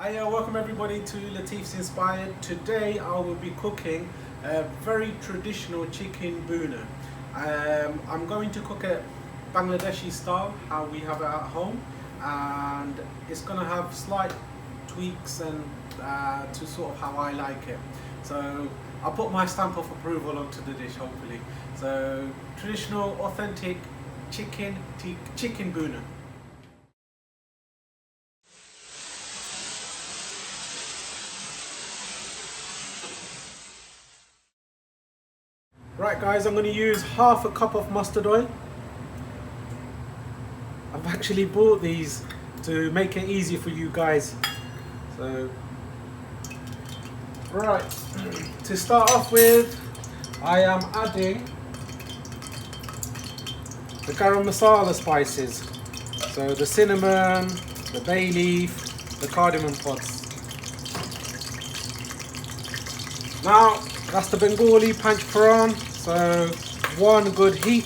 Hi, welcome everybody to Latif's Inspired. Today I will be cooking a very traditional chicken bhuna. I'm going to cook it Bangladeshi style, how we have it at home, and it's going to have slight tweaks and to sort of how I like it. So I'll put my stamp of approval onto the dish hopefully. So traditional, authentic chicken bhuna. Right guys, I'm going to use half a cup of mustard oil. I've actually bought these to make it easy for you guys. So, right, to start off with, I am adding the garam masala spices. So the cinnamon, the bay leaf, the cardamon pods. Now, that's the Bengali panch poran, so one good heap.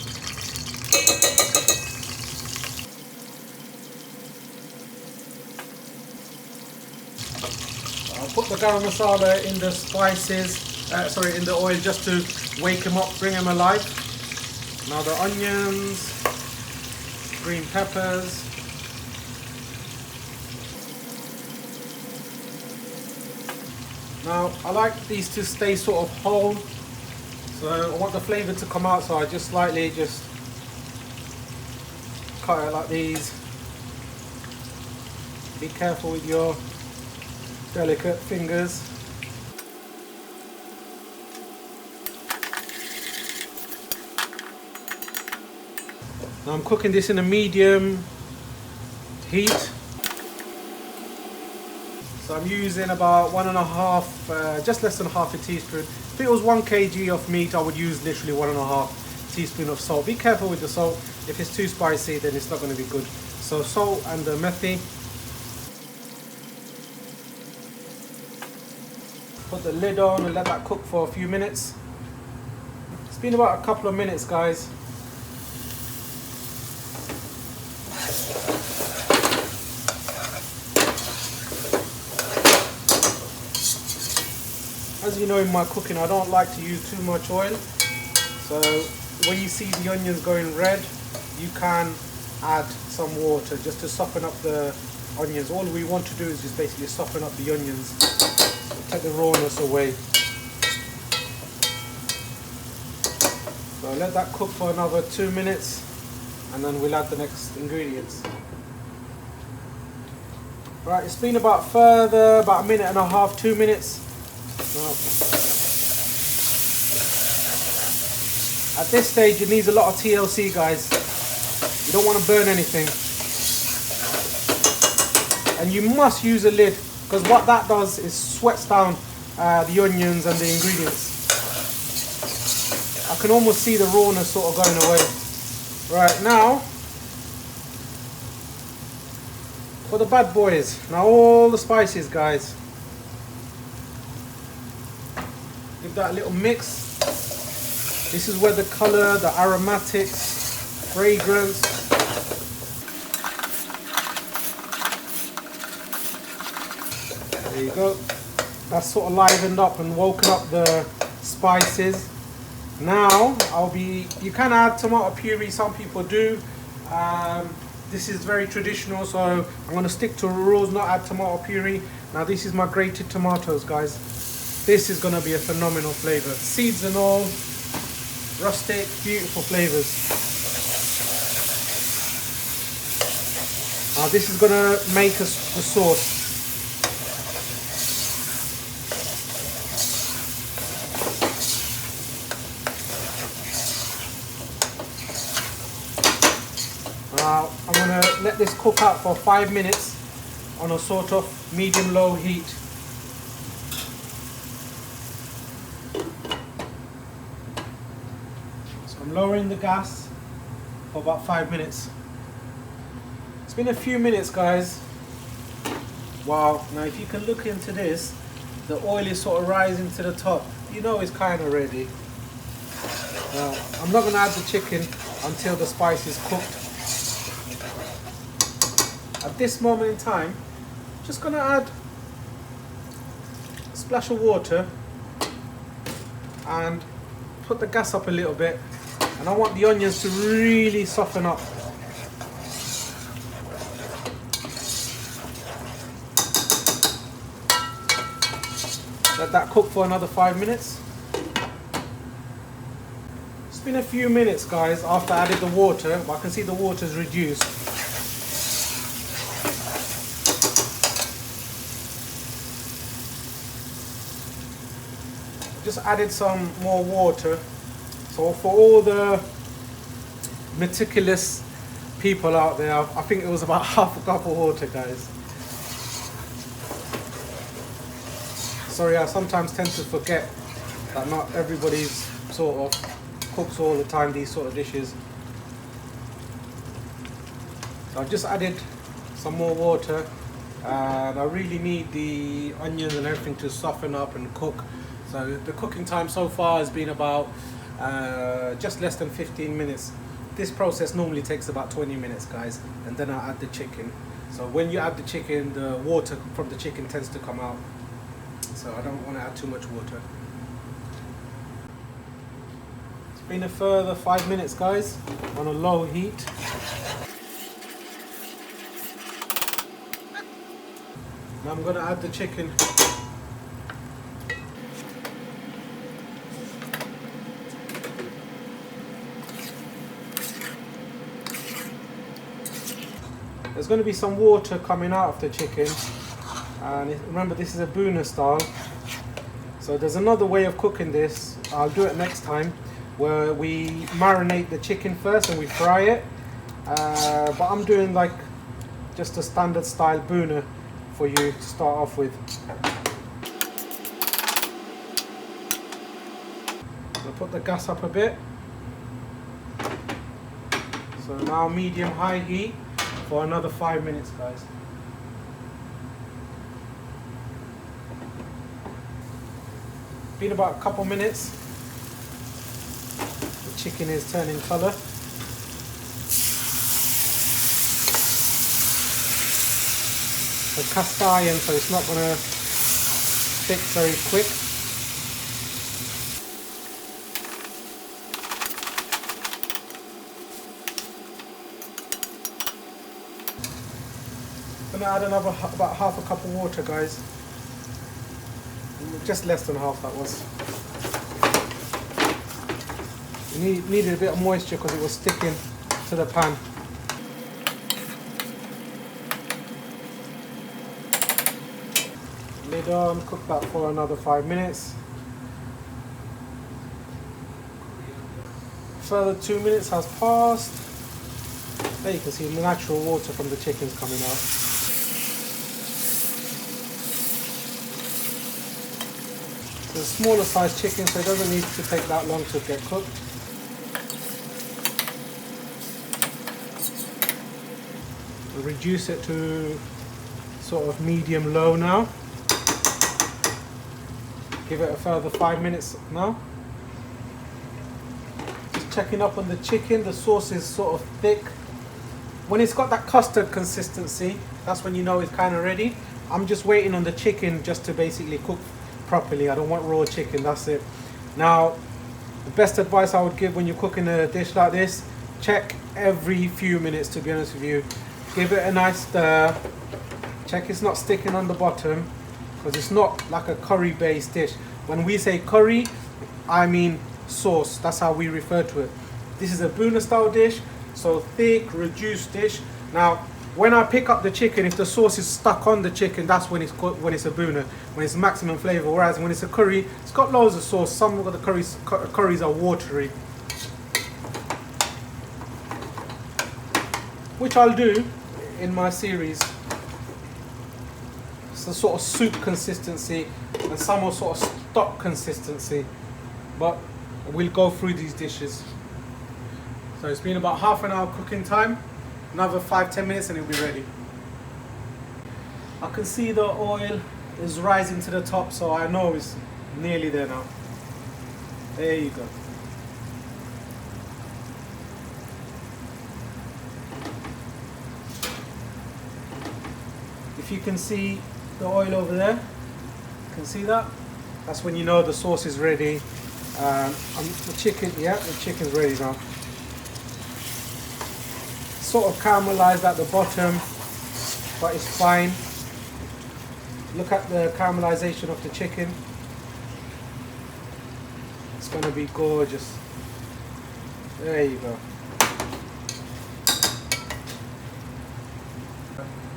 I'll put the garam masala in the spices, in the oil just to wake them up, bring them alive. Now the onions, green peppers. Now I like these to stay sort of whole, so I want the flavour to come out, so I just slightly cut it like these. Be careful with your delicate fingers. Now I'm cooking this in a medium heat. So I'm using about 1.5, just less than half a teaspoon. If it was 1 kg of meat, I would use literally 1.5 teaspoon of salt. Be careful with the salt. If it's too spicy, then it's not going to be good. So salt and the methi. Put the lid on and let that cook for a few minutes. It's been about a couple of minutes, guys. As you know, in my cooking I don't like to use too much oil, so when you see the onions going red, you can add some water just to soften up the onions. All we want to do is just basically soften up the onions, take the rawness away. So let that cook for another 2 minutes and then we'll add the next ingredients. Right, it's been about a minute and a half, 2 minutes. Now, at this stage it needs a lot of TLC, guys. You don't want to burn anything. And you must use a lid, because what that does is sweats down the onions and the ingredients. I can almost see the rawness sort of going away. Right, now for the bad boys. Now all the spices, guys. Give that a little mix. This is where the colour, the aromatics, fragrance. There you go. That's sort of livened up and woken up the spices. Now you can add tomato puree, some people do. This is very traditional, so I'm going to stick to rules, not add tomato puree. Now this is my grated tomatoes, guys. This is going to be a phenomenal flavour. Seeds and all, rustic, beautiful flavours. Now this is going to make us the sauce. Now I'm going to let this cook out for 5 minutes on a sort of medium-low heat. I'm lowering the gas for about 5 minutes. It's been a few minutes, guys. Wow, now if you can look into this, the oil is sort of rising to the top. You know it's kind of ready. Now, I'm not going to add the chicken until the spice is cooked. At this moment in time, I'm just going to add splash of water and put the gas up a little bit, and I want the onions to really soften up. Let that cook for another 5 minutes. It's been a few minutes, guys, after I added the water. I can see the water's reduced. Just added some more water. So for all the meticulous people out there, I think it was about half a cup of water, guys. Sorry, I sometimes tend to forget that not everybody's sort of cooks all the time these sort of dishes. So I've just added some more water, and I really need the onions and everything to soften up and cook. So the cooking time so far has been about just less than 15 minutes. This process normally takes about 20 minutes, guys, and then I add the chicken. So when you add the chicken, the water from the chicken tends to come out. So I don't want to add too much water. It's been a further 5 minutes, guys, on a low heat. Now I'm going to add the chicken. There's going to be some water coming out of the chicken. And remember, this is a bhuna style, so there's another way of cooking this. I'll do it next time, where we marinate the chicken first and we fry it, but I'm doing like just a standard style bhuna for you to start off with. So put the gas up a bit. So now medium high heat for another 5 minutes, guys. Been about a couple minutes. The chicken is turning colour. So cast iron, so it's not going to stick very quick. I'm going to add another about half a cup of water, guys. Just less than half, that was. It needed a bit of moisture because it was sticking to the pan. Lid on, cook that for another 5 minutes. Further 2 minutes has passed. There you can see the natural water from the chicken's coming out. It's a smaller size chicken, so it doesn't need to take that long to get cooked. We'll reduce it to sort of medium low now. Give it a further 5 minutes now. Just checking up on the chicken. The sauce is sort of thick. When it's got that custard consistency, that's when you know it's kind of ready. I'm just waiting on the chicken just to basically cook properly. I don't want raw chicken, that's it. Now, the best advice I would give when you're cooking a dish like this, check every few minutes, to be honest with you. Give it a nice stir. Check it's not sticking on the bottom, because it's not like a curry based dish. When we say curry, I mean sauce. That's how we refer to it. This is a bhuna style dish, so thick, reduced dish. Now, when I pick up the chicken, if the sauce is stuck on the chicken, that's when it's a bhuna, when it's maximum flavour. Whereas when it's a curry, it's got loads of sauce. Some of the curries are watery, which I'll do in my series. It's a sort of soup consistency, and some are sort of stock consistency. But we'll go through these dishes. So it's been about half an hour cooking time. Another 5-10 minutes and it'll be ready. I can see the oil is rising to the top, so I know it's nearly there now. There you go. If you can see the oil over there, can see that. That's when you know the sauce is ready. The chicken's ready now. Sort of caramelized at the bottom, but it's fine. Look at the caramelization of the chicken. It's going to be gorgeous. There you go.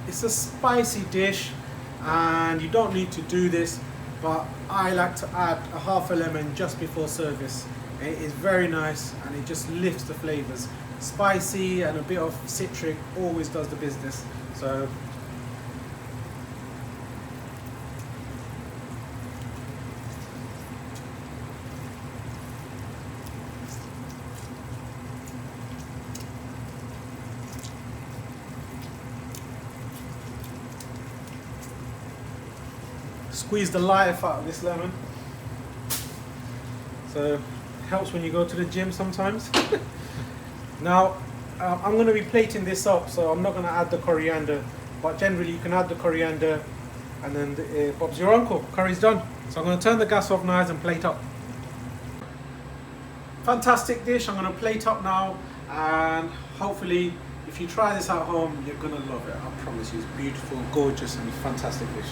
It's a spicy dish and you don't need to do this, but I like to add a half a lemon just before service. It is very nice and it just lifts the flavors. Spicy and a bit of citric always does the business. So squeeze the life out of this lemon. So helps when you go to the gym sometimes. Now I'm going to be plating this up, so I'm not going to add the coriander, but generally you can add the coriander and then Bob's your uncle. Curry's done. So I'm going to turn the gas off now and plate up. Fantastic dish. I'm going to plate up now, and hopefully if you try this at home you're going to love it. I promise you, it's beautiful, gorgeous and fantastic dish.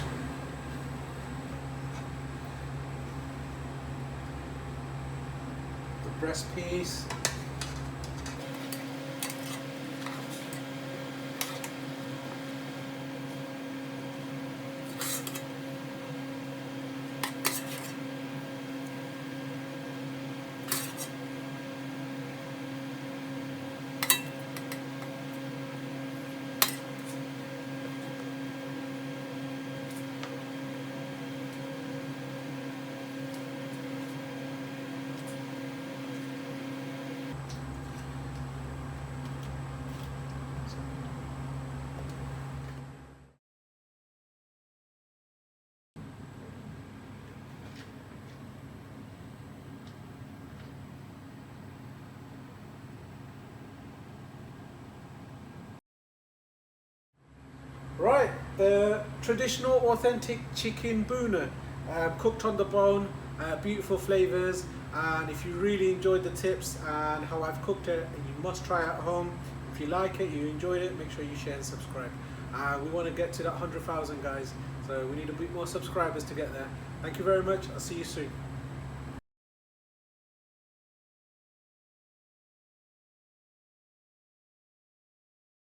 The breast piece. Right, the traditional authentic chicken bhuna, cooked on the bone, beautiful flavors, and if you really enjoyed the tips and how I've cooked it, you must try it at home. If you like it, you enjoyed it, make sure you share and subscribe. We want to get to that 100,000 guys, so we need a bit more subscribers to get there. Thank you very much, I'll see you soon.